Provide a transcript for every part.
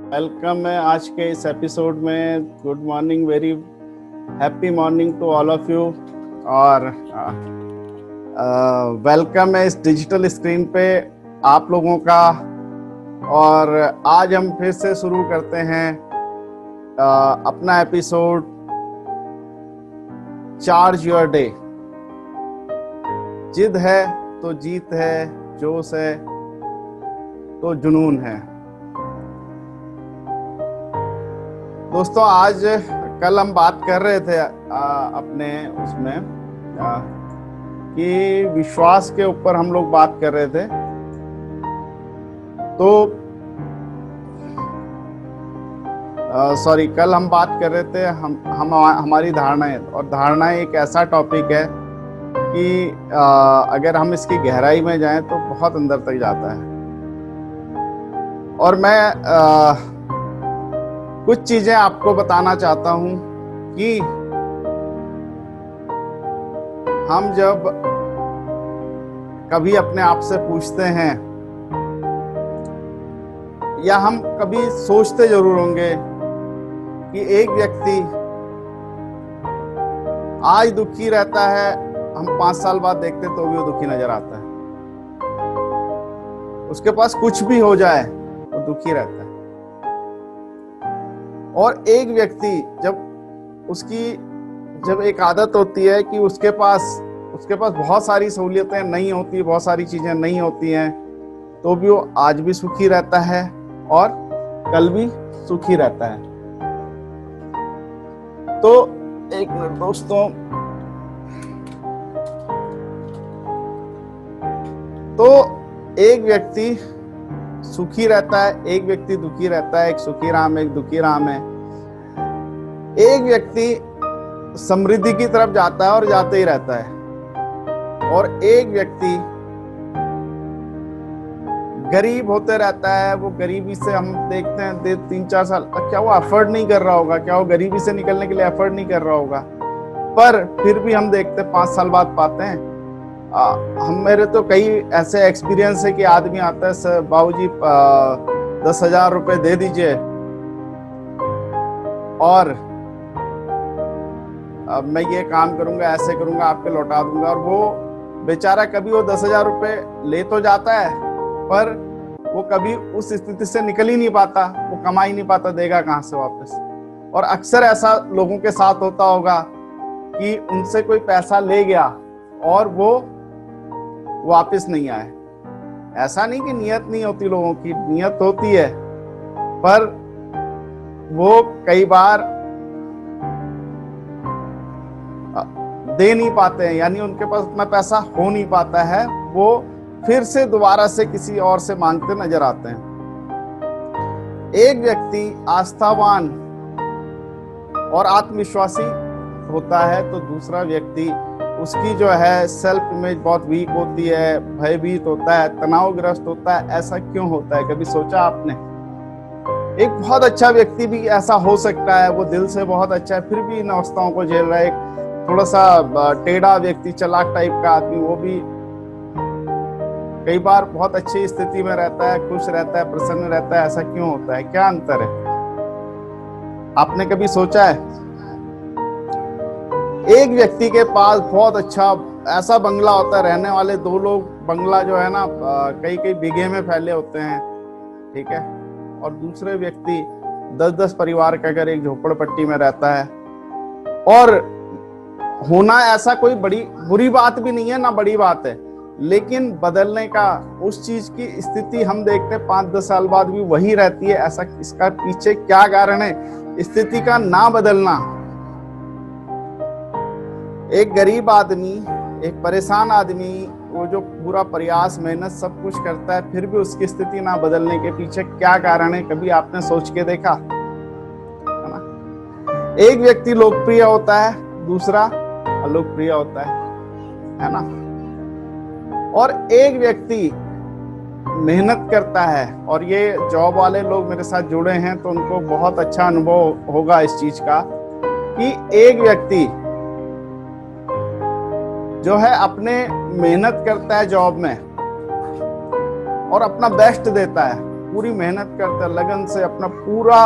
Welcome है आज के इस एपिसोड में। Good morning, very happy morning to all of you. और वेलकम है इस डिजिटल स्क्रीन पे आप लोगों का। और आज हम फिर से शुरू करते हैं अपना एपिसोड चार्ज योर डे। जिद है तो जीत है, जोश है तो जुनून है। दोस्तों, आज कल हम बात कर रहे थे अपने उसमें कि विश्वास के ऊपर हम लोग बात कर रहे थे। तो कल हम बात कर रहे थे हमारी धारणाएं। और धारणाएं एक ऐसा टॉपिक है कि अगर हम इसकी गहराई में जाएं तो बहुत अंदर तक जाता है। और मैं कुछ चीजें आपको बताना चाहता हूं कि हम जब कभी अपने आप से पूछते हैं या हम कभी सोचते जरूर होंगे कि एक व्यक्ति आज दुखी रहता है, हम 5 साल बाद देखते तो भी वो दुखी नजर आता है। उसके पास कुछ भी हो जाए वो दुखी रहता है। और एक व्यक्ति जब एक आदत होती है कि उसके पास बहुत सारी सहूलियतें नहीं होती, बहुत सारी चीजें नहीं होती हैं, तो भी वो आज भी सुखी रहता है और कल भी सुखी रहता है। तो एक मिनट दोस्तों, तो एक व्यक्ति सुखी रहता है, एक व्यक्ति दुखी रहता है, एक सुखी राम एक दुखी राम है। एक व्यक्ति समृद्धि की तरफ जाता है और जाते ही रहता है, और एक व्यक्ति गरीब होते रहता है। वो गरीबी से हम देखते हैं 3-4 साल, क्या वो अफोर्ड नहीं कर रहा होगा, क्या वो गरीबी से निकलने के लिए एफर्ट नहीं कर रहा होगा, पर फिर भी हम देखते 5 साल बाद पाते हैं। मेरे तो कई ऐसे एक्सपीरियंस है कि आदमी आता है, बाबूजी 10,000 रुपए दे दीजिए और मैं ये काम करूंगा, ऐसे करूंगा, आपके लौटा दूंगा। और वो बेचारा कभी वो 10,000 रुपए ले तो जाता है, पर वो कभी उस स्थिति से निकल ही नहीं पाता, वो कमा ही नहीं पाता, देगा कहां से वापस। और अक्सर ऐसा लोगों के साथ होता होगा कि उनसे कोई पैसा ले गया और वो वापस नहीं आए। ऐसा नहीं कि नियत नहीं होती, लोगों की नियत होती है, पर वो कई बार दे नहीं पाते हैं, यानी उनके पास उतना पैसा हो नहीं पाता है, वो फिर से दोबारा से किसी और से मांगते नजर आते हैं। एक व्यक्ति आस्थावान और आत्मविश्वासी होता है तो दूसरा व्यक्ति, उसकी जो है सेल्फ इमेज बहुत वीक होती है, भयभीत होता है, तनावग्रस्त होता है। ऐसा क्यों होता है, कभी सोचा आपने? एक बहुत अच्छा व्यक्ति भी ऐसा हो सकता है, वो दिल से बहुत अच्छा है, फिर भी इन अवस्थाओं को झेल रहा है। एक थोड़ा सा टेढ़ा व्यक्ति, चालाक टाइप का आदमी, वो भी कई बार बहुत अच्छी स्थिति में रहता है, खुश रहता है, प्रसन्न रहता है। ऐसा क्यों होता है, क्या अंतर है? आपने कभी सोचा है? एक व्यक्ति के पास बहुत अच्छा ऐसा बंगला होता है, रहने वाले 2 लोग, बंगला जो है ना कई कई बीघे में फैले होते हैं, ठीक है। और दूसरे व्यक्ति 10-10 परिवार का अगर एक झोपड़पट्टी में रहता है। और होना ऐसा कोई बुरी बात भी नहीं है, ना बड़ी बात है, लेकिन बदलने का, उस चीज की स्थिति हम देखते हैं 5-10 साल बाद भी वही रहती है। ऐसा इसका पीछे क्या कारण है स्थिति का ना बदलना? एक गरीब आदमी, एक परेशान आदमी, वो जो पूरा प्रयास, मेहनत, सब कुछ करता है, फिर भी उसकी स्थिति ना बदलने के पीछे क्या कारण है? कभी आपने सोच के देखा? है ना? एक व्यक्ति लोकप्रिय होता है, दूसरा अलोकप्रिय होता है ना? और एक व्यक्ति मेहनत करता है, और ये जॉब वाले लोग मेरे साथ जुड़े हैं तो उनको बहुत अच्छा अनुभव होगा इस चीज का, कि एक व्यक्ति जो है अपने मेहनत करता है जॉब में और अपना बेस्ट देता है, पूरी मेहनत करता है, लगन से अपना पूरा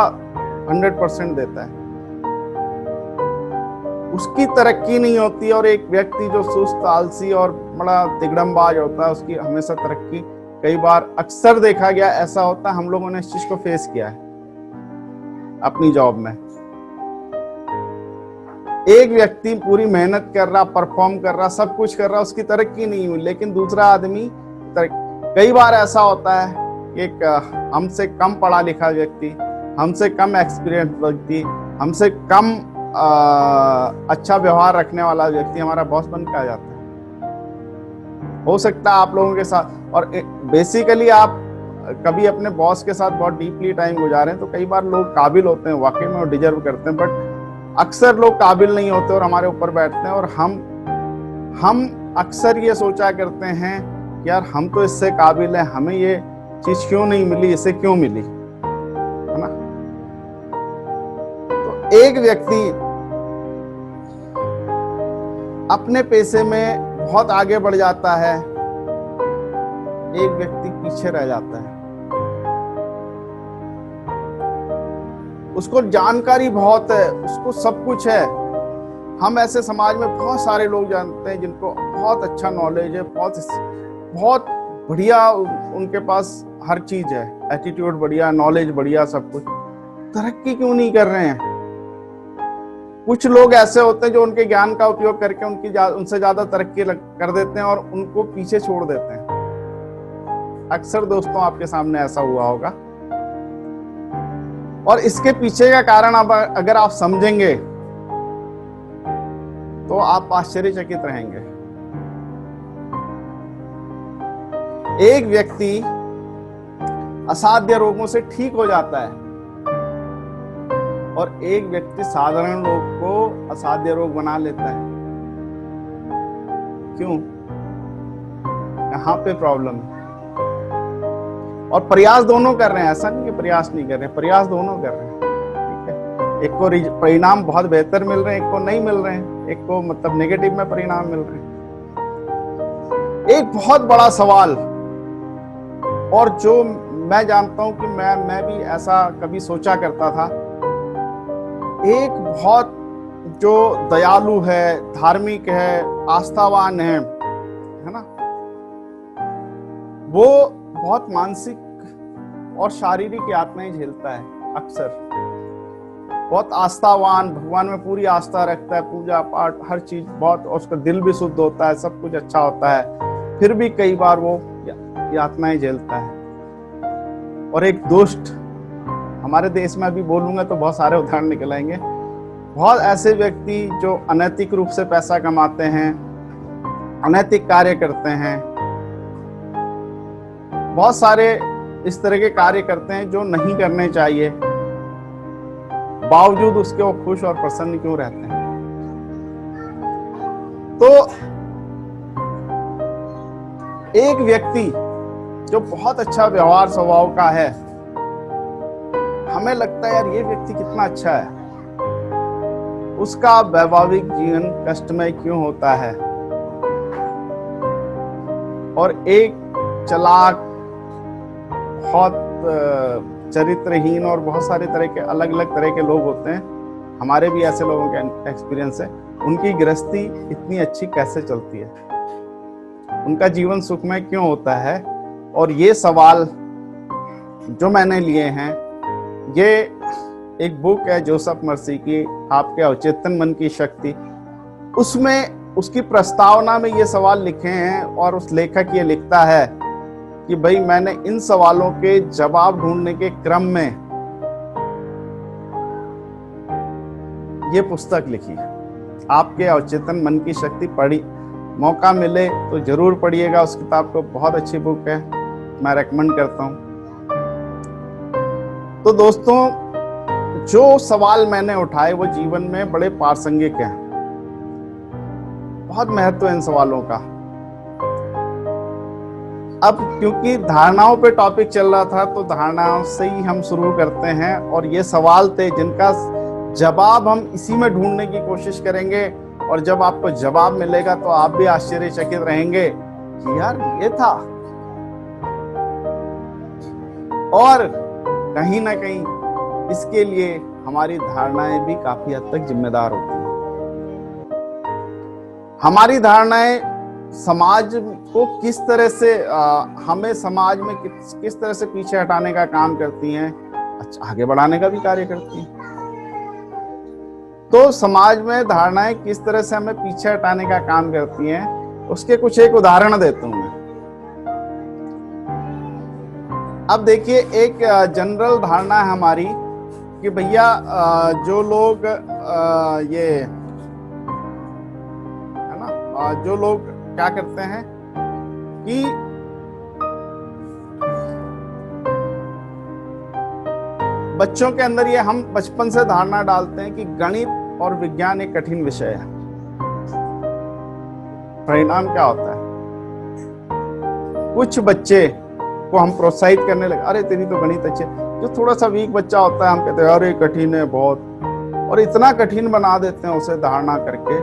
100% देता है, उसकी तरक्की नहीं होती। और एक व्यक्ति जो सुस्त, आलसी और बड़ा तिगड़मबाज होता है, उसकी हमेशा तरक्की। कई बार अक्सर देखा गया ऐसा होता है, हम लोगों ने इस चीज को फेस किया है अपनी जॉब में। एक व्यक्ति पूरी मेहनत कर रहा, परफॉर्म कर रहा, सब कुछ कर रहा, उसकी तरक्की नहीं हुई, लेकिन दूसरा आदमी कई बार ऐसा होता है, एक हमसे कम पढ़ा लिखा व्यक्ति, हमसे कम एक्सपीरियंस व्यक्ति, हमसे कम अच्छा व्यवहार रखने वाला व्यक्ति हमारा बॉस बन के आ जाता है। हो सकता है आप लोगों के साथ, और बेसिकली आप कभी अपने बॉस के साथ बहुत डीपली टाइम गुजारें तो कई बार लोग काबिल होते हैं, वाकई में वो डिजर्व करते हैं, बट अक्सर लोग काबिल नहीं होते और हमारे ऊपर बैठते हैं। और हम अक्सर ये सोचा करते हैं कि यार हम तो इससे काबिल हैं, हमें ये चीज क्यों नहीं मिली, इसे क्यों मिली, है ना। तो एक व्यक्ति अपने पैसे में बहुत आगे बढ़ जाता है, एक व्यक्ति पीछे रह जाता है। उसको जानकारी बहुत है, उसको सब कुछ है। हम ऐसे समाज में बहुत सारे लोग जानते हैं जिनको बहुत अच्छा नॉलेज है, बहुत बढ़िया उनके पास हर चीज है, एटीट्यूड बढ़िया, नॉलेज बढ़िया, सब कुछ, तरक्की क्यों नहीं कर रहे हैं। कुछ लोग ऐसे होते हैं जो उनके ज्ञान का उपयोग करके उनसे ज्यादा तरक्की कर देते हैं और उनको पीछे छोड़ देते हैं। अक्सर दोस्तों आपके सामने ऐसा हुआ होगा, और इसके पीछे का कारण अगर आप समझेंगे तो आप आश्चर्यचकित रहेंगे। एक व्यक्ति असाध्य रोगों से ठीक हो जाता है और एक व्यक्ति साधारण रोग को असाध्य रोग बना लेता है। क्यों? यहां पे प्रॉब्लम है। और प्रयास दोनों कर रहे हैं, ऐसा नहीं कि प्रयास नहीं कर रहे हैं, प्रयास दोनों कर रहे हैं, ठीक है। एक को परिणाम बहुत बेहतर मिल रहे हैं, एक को नहीं मिल रहे हैं, एक को मतलब नेगेटिव में परिणाम मिल रहे हैं। एक बहुत बड़ा सवाल, और जो मैं जानता हूं कि मैं भी ऐसा कभी सोचा करता था, एक बहुत जो दयालु है, धार्मिक है, आस्थावान है ना, वो बहुत मानसिक और शारीरिक यातनाएं झेलता है अक्सर। बहुत आस्थावान, भगवान में पूरी आस्था रखता है, पूजा पाठ हर चीज बहुत, और उसका दिल भी शुद्ध होता है, सब कुछ अच्छा होता है, फिर भी कई बार वो यातनाएं झेलता है। और एक दुष्ट, हमारे देश में अभी बोलूंगा तो बहुत सारे उदाहरण निकल आएंगे, बहुत ऐसे व्यक्ति जो अनैतिक रूप से पैसा कमाते हैं, अनैतिक कार्य करते हैं, बहुत सारे इस तरह के कार्य करते हैं जो नहीं करने चाहिए, बावजूद उसके वो खुश और प्रसन्न क्यों रहते हैं। तो एक व्यक्ति जो बहुत अच्छा व्यवहार स्वभाव का है, हमें लगता है यार ये व्यक्ति कितना अच्छा है, उसका वैवाहिक जीवन कष्टमय क्यों होता है। और एक चालाक, बहुत चरित्रहीन और बहुत सारे तरह के अलग अलग तरह के लोग होते हैं, हमारे भी ऐसे लोगों का एक्सपीरियंस है, उनकी गृहस्थी इतनी अच्छी कैसे चलती है, उनका जीवन सुखमय क्यों होता है। और ये सवाल जो मैंने लिए हैं, ये एक बुक है जोसेफ मर्सी की, आपके अवचेतन मन की शक्ति, उसमें उसकी प्रस्तावना में ये सवाल लिखे हैं, और उस लेखक ये लिखता है कि भाई मैंने इन सवालों के जवाब ढूंढने के क्रम में ये पुस्तक लिखी। आपके अवचेतन मन की शक्ति पढ़ी, मौका मिले तो जरूर पढ़िएगा उस किताब को, बहुत अच्छी बुक है, मैं रेकमेंड करता हूं। तो दोस्तों, जो सवाल मैंने उठाए वो जीवन में बड़े प्रासंगिक हैं, बहुत महत्व है इन सवालों का। अब क्योंकि धारणाओं पे टॉपिक चल रहा था तो धारणाओं से ही हम शुरू करते हैं, और ये सवाल थे जिनका जवाब हम इसी में ढूंढने की कोशिश करेंगे, और जब आपको जवाब मिलेगा तो आप भी आश्चर्यचकित रहेंगे कि यार ये था। और कहीं ना कहीं इसके लिए हमारी धारणाएं भी काफी हद तक जिम्मेदार होती हैं। हमारी धारणाएं समाज को किस तरह से हमें समाज में किस तरह से पीछे हटाने का काम करती हैं, अच्छा आगे बढ़ाने का भी कार्य करती हैं। तो समाज में धारणाएं किस तरह से हमें पीछे हटाने का काम करती हैं, उसके कुछ एक उदाहरण देता हूं मैं। अब देखिए, एक जनरल धारणा है हमारी कि भैया जो लोग ये है ना, जो लोग क्या करते हैं कि बच्चों के अंदर ये हम बचपन से धारणा डालते हैं कि गणित और विज्ञान एक कठिन विषय है। परिणाम क्या होता है, कुछ बच्चे को हम प्रोत्साहित करने लगे, अरे तेरी तो गणित अच्छी है। जो थोड़ा सा वीक बच्चा होता है हम कहते हैं अरे कठिन है बहुत, और इतना कठिन बना देते हैं उसे धारणा करके।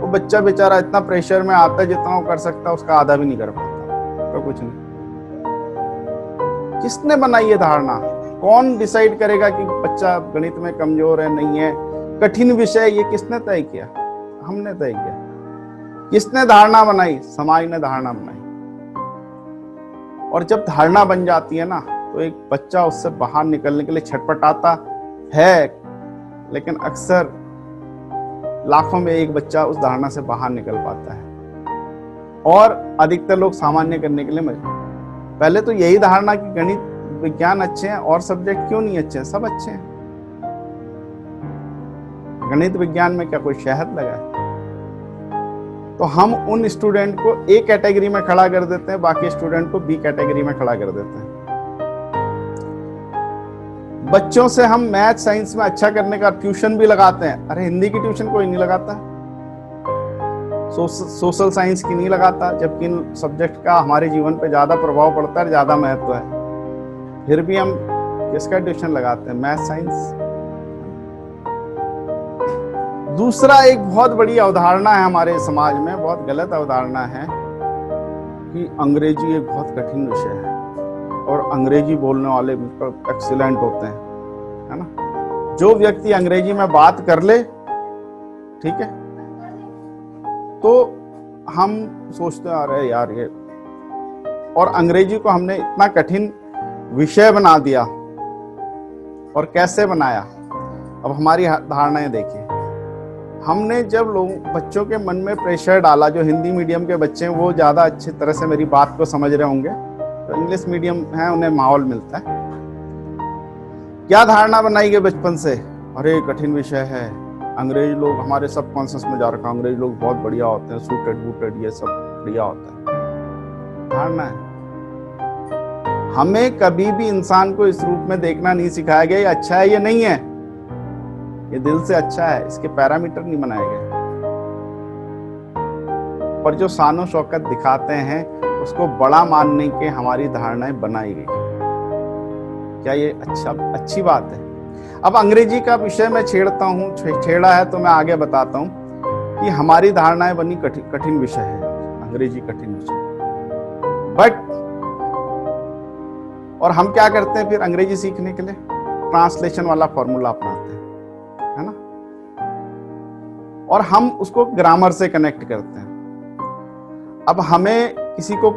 वो बच्चा बेचारा इतना प्रेशर में आता है, जितना वो कर सकता है उसका आधा भी नहीं कर पाता, तो कुछ नहीं। किसने बनाई ये धारणा? कौन डिसाइड करेगा कि बच्चा गणित में कमजोर है, नहीं है, कठिन विषय, ये किसने तय किया? हमने तय किया। किसने धारणा बनाई? समाज ने धारणा बनाई। और जब धारणा बन जाती है ना, तो एक बच्चा उससे बाहर निकलने के लिए छटपटाता है, लेकिन अक्सर लाखों में एक बच्चा उस धारणा से बाहर निकल पाता है। और अधिकतर लोग सामान्य करने के लिए मजबूर। पहले तो यही धारणा कि गणित विज्ञान अच्छे हैं और सब्जेक्ट क्यों नहीं अच्छे हैं, सब अच्छे हैं। गणित विज्ञान में क्या कोई शहद लगा है? तो हम उन स्टूडेंट को ए कैटेगरी में खड़ा कर देते हैं, बाकी स्टूडेंट को बी कैटेगरी में खड़ा कर देते हैं। बच्चों से हम मैथ साइंस में अच्छा करने का ट्यूशन भी लगाते हैं। अरे हिंदी की ट्यूशन कोई नहीं लगाता, सोशल साइंस की नहीं लगाता, जबकि इन सब्जेक्ट का हमारे जीवन पे ज्यादा प्रभाव पड़ता है, ज्यादा महत्व है, फिर भी हम किसका ट्यूशन लगाते हैं? Math science. दूसरा एक बहुत बड़ी अवधारणा है हमारे समाज में, बहुत गलत अवधारणा है कि अंग्रेजी एक बहुत कठिन विषय है और अंग्रेजी बोलने वाले बिल्कुल एक्सीलेंट होते हैं, है ना। जो व्यक्ति अंग्रेजी में बात कर ले, ठीक है, तो हम सोचते आ रहे यार ये, और अंग्रेजी को हमने इतना कठिन विषय बना दिया। और कैसे बनाया? अब हमारी धारणाएं देखिए। हमने जब बच्चों के मन में प्रेशर डाला, जो हिंदी मीडियम के बच्चे हैं वो ज्यादा अच्छी तरह से मेरी बात को समझ रहे होंगे, तो इंग्लिश मीडियम है उन्हें माहौल मिलता है। क्या धारणा बनाई गई बचपन से? अरे कठिन विषय है, अंग्रेज लोग, हमारे सब कॉन्शियस में जा रखा, अंग्रेज लोग बहुत बढ़िया होते हैं, सूटेड बूटेड ये सब बढ़िया होता है। धारणा है। हमें कभी भी इंसान को इस रूप में देखना नहीं सिखाया गया, ये अच्छा है ये नहीं है, ये दिल से अच्छा है, इसके पैरामीटर नहीं बनाए गए। पर जो शानो शौकत दिखाते हैं उसको बड़ा मानने के हमारी धारणाएं बनाई गई। क्या ये अच्छी बात है? अब अंग्रेजी का विषय मैं छेड़ता हूँ, छेड़ा है तो मैं आगे बताता हूँ कि हमारी धारणाएं बनी कठिन विषय है, अंग्रेजी कठिन विषय। बट और हम क्या करते हैं फिर अंग्रेजी सीखने के लिए? ट्रांसलेशन वाला फॉर्मूला अपनाते हैं, है ना, और हम उसको ग्रामर से कनेक्ट करते हैं। अब हमें किसी को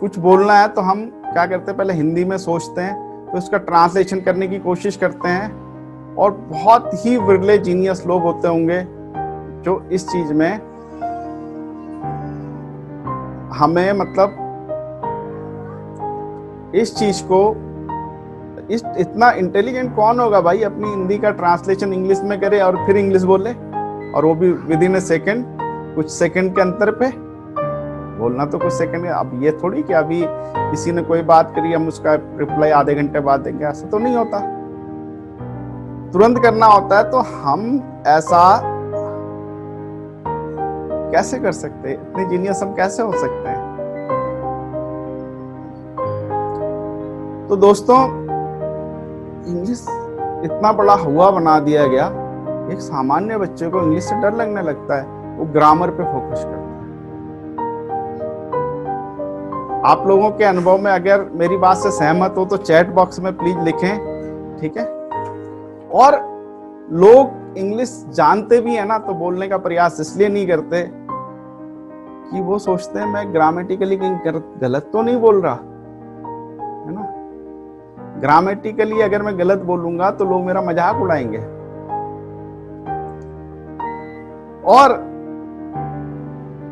कुछ बोलना है तो हम क्या करते हैं? पहले हिंदी में सोचते हैं, तो उसका ट्रांसलेशन करने की कोशिश करते हैं। और बहुत ही विरले जीनियस लोग होते होंगे जो इस चीज में हमें, मतलब इस चीज को, इतना इंटेलिजेंट कौन होगा भाई अपनी हिंदी का ट्रांसलेशन इंग्लिश में करे और फिर इंग्लिश बोले, और वो भी विद इन ए सेकेंड, कुछ सेकंड के अंतर पे बोलना। तो कुछ सेकंड, अब ये थोड़ी कि अभी किसी ने कोई बात करी हम उसका रिप्लाई आधे घंटे बाद देंगे, ऐसा तो नहीं होता, तुरंत करना होता है। तो हम ऐसा कैसे कर सकते हैं? इतने जीनियस हम कैसे हो सकते हैं? तो दोस्तों, इंग्लिश इतना बड़ा हुआ बना दिया गया, एक सामान्य बच्चे को इंग्लिश से डर लगने लगता है, वो ग्रामर पे फोकस करता है। आप लोगों के अनुभव में अगर मेरी बात से सहमत हो तो चैट बॉक्स में प्लीज लिखें, ठीक है। और लोग इंग्लिश जानते भी है ना तो बोलने का प्रयास इसलिए नहीं करते कि वो सोचते हैं मैं ग्रामेटिकली कहीं गलत तो नहीं बोल रहा, है ना। ग्रामेटिकली अगर मैं गलत बोलूंगा तो लोग मेरा मजाक उड़ाएंगे। और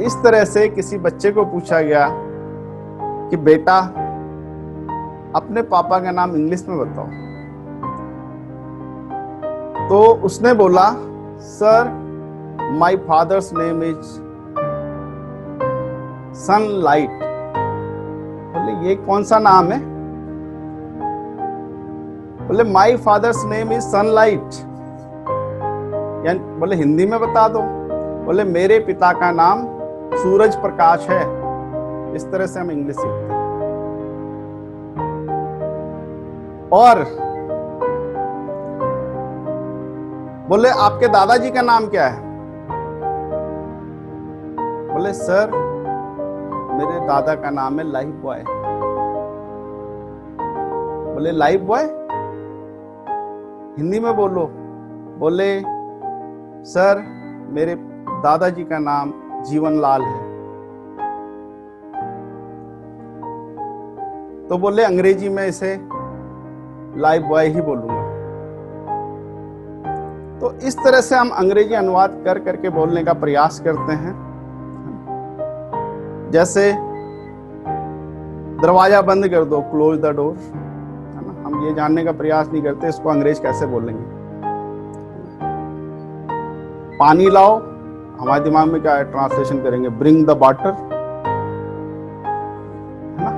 इस तरह से किसी बच्चे को पूछा गया कि बेटा अपने पापा का नाम इंग्लिश में बताओ, तो उसने बोला sir my father's name is sunlight. बोले ये कौन सा नाम है? बोले my father's name is sunlight, यानी बोले हिंदी में बता दो। बोले मेरे पिता का नाम सूरज प्रकाश है। इस तरह से हम इंग्लिश सीखते हैं। और बोले आपके दादाजी का नाम क्या है? बोले सर मेरे दादा का नाम है लाइफ बॉय। बोले लाइफ बॉय हिंदी में बोलो। बोले सर मेरे दादाजी का नाम जीवनलाल है। तो बोले अंग्रेजी में इसे लाइफ बॉय ही बोलूंगा। तो इस तरह से हम अंग्रेजी अनुवाद कर करके बोलने का प्रयास करते हैं। जैसे दरवाजा बंद कर दो, क्लोज द डोर, है ना। हम ये जानने का प्रयास नहीं करते इसको अंग्रेज कैसे बोलेंगे। पानी लाओ, हमारे दिमाग में क्या है, ट्रांसलेशन करेंगे ब्रिंग द वाटर, है ना।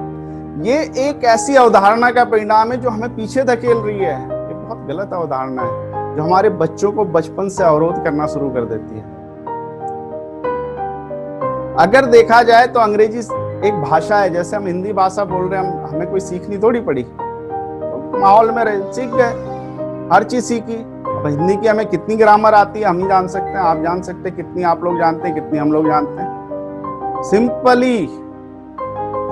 ये एक ऐसी अवधारणा का परिणाम है जो हमें पीछे धकेल रही है। ये बहुत गलत अवधारणा है जो हमारे बच्चों को बचपन से अवरोध करना शुरू कर देती है। अगर देखा जाए तो अंग्रेजी एक भाषा है, जैसे हम हिंदी भाषा बोल रहे हैं, हमें कोई सीखनी थोड़ी पड़ी, तो माहौल में रहे सीख गए, हर चीज सीखी। अब हिंदी की हमें कितनी ग्रामर आती है हम ही जान सकते हैं, आप जान सकते हैं, कितनी आप लोग जानते हैं, कितनी हम लोग जानते हैं। सिंपली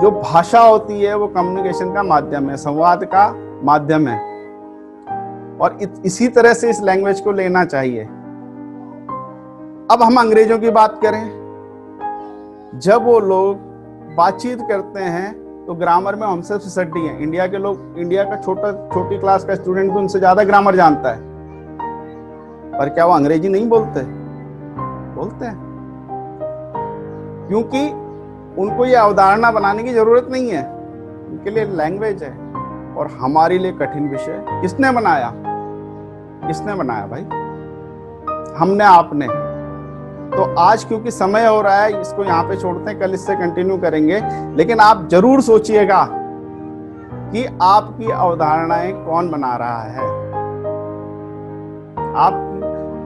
जो भाषा होती है वो कम्युनिकेशन का माध्यम है, संवाद का माध्यम है, और इसी तरह से इस लैंग्वेज को लेना चाहिए। अब हम अंग्रेजों की बात करें, जब वो लोग बातचीत करते हैं तो ग्रामर में हमसे फिसड्डी है। इंडिया के लोग, इंडिया का छोटी क्लास का स्टूडेंट भी उनसे ज्यादा ग्रामर जानता है, पर क्या वो अंग्रेजी नहीं बोलते? बोलते हैं, क्योंकि उनको ये अवधारणा बनाने की जरूरत नहीं है, उनके लिए लैंग्वेज है। और हमारे लिए कठिन विषय किसने बनाया? किसने बनाया भाई? हमने, आपने। तो आज क्योंकि समय हो रहा है इसको यहाँ पे छोड़ते हैं, कल इससे कंटिन्यू करेंगे। लेकिन आप जरूर सोचिएगा कि आपकी अवधारणाएं कौन बना रहा है।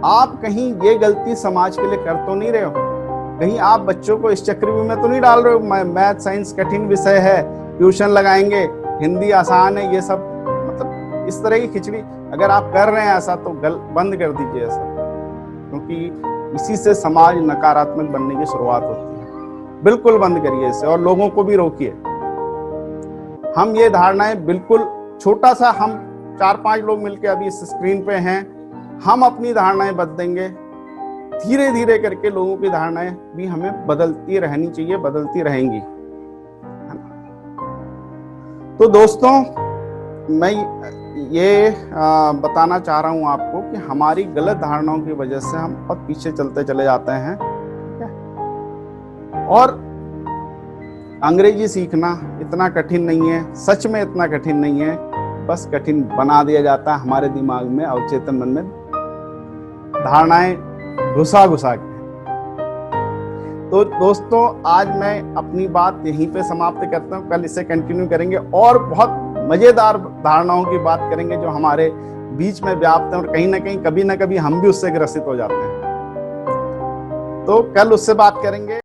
आप कहीं ये गलती समाज के लिए कर तो नहीं रहे हो? कहीं आप बच्चों को इस चक्रव्यूह में तो नहीं डाल रहे हो मैथ साइंस कठिन विषय है, ट्यूशन लगाएंगे, हिंदी आसान है, ये सब मतलब इस तरह की खिचड़ी अगर आप कर रहे हैं ऐसा तो बंद कर दीजिए ऐसा, क्योंकि इसी से समाज नकारात्मक बनने की शुरुआत होती है। बिल्कुल बंद करिए इसे और लोगों को भी रोकिए। हम ये धारणाएं बिल्कुल, छोटा सा हम 4-5 लोग मिलकर अभी इस स्क्रीन पे हैं, हम अपनी धारणाएं बदलेंगे। धीरे धीरे करके लोगों की धारणाएं भी हमें बदलती रहनी चाहिए, बदलती रहेंगी। तो दोस्तों मैं ये बताना चाह रहा हूं आपको कि हमारी गलत धारणाओं की वजह से हम बहुत पीछे चलते चले जाते हैं। और अंग्रेजी सीखना इतना कठिन नहीं है, सच में इतना कठिन नहीं है, बस कठिन बना दिया जाता है हमारे दिमाग में, अवचेतन मन में धारणाएं घुसा के। तो दोस्तों आज मैं अपनी बात यहीं पे समाप्त करता हूँ, कल इसे कंटिन्यू करेंगे और बहुत मजेदार धारणाओं की बात करेंगे जो हमारे बीच में व्याप्त है और कहीं ना कहीं कभी ना कभी हम भी उससे ग्रसित हो जाते हैं। तो कल उससे बात करेंगे।